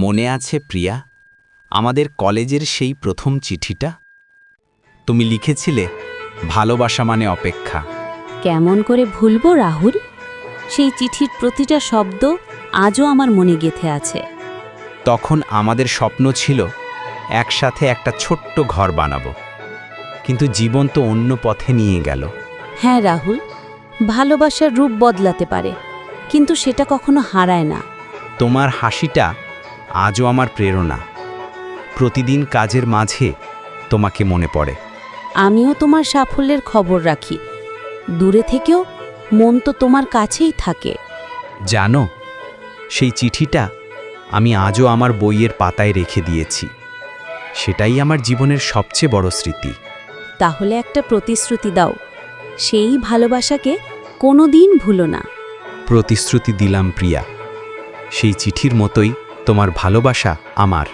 মনে আছে প্রিয়া, আমাদের কলেজের সেই প্রথম চিঠিটা? তুমি লিখেছিলে ভালোবাসা মানে অপেক্ষা। কেমন করে ভুলবো রাহুল? সেই চিঠির প্রতিটা শব্দ আজও আমার মনে গেঁথে আছে। তখন আমাদের স্বপ্ন ছিল একসাথে একটা ছোট্ট ঘর বানাবো, কিন্তু জীবন তো অন্য পথে নিয়ে গেল। হ্যাঁ রাহুল, ভালোবাসার রূপ বদলাতে পারে, কিন্তু সেটা কখনো হারায় না। তোমার হাসিটা আজও আমার প্রেরণা। প্রতিদিন কাজের মাঝে তোমাকে মনে পড়ে। আমিও তোমার সাফল্যের খবর রাখি, দূরে থেকেও মন তো তোমার কাছেই থাকে। জানো, সেই চিঠিটা আমি আজও আমার বইয়ের পাতায় রেখে দিয়েছি। সেটাই আমার জীবনের সবচেয়ে বড় স্মৃতি। তাহলে একটা প্রতিশ্রুতি দাও, সেই ভালোবাসাকে কোনোদিন ভুলো না। প্রতিশ্রুতি দিলাম প্রিয়া, সেই চিঠির মতোই তোমার ভালোবাসা আমার।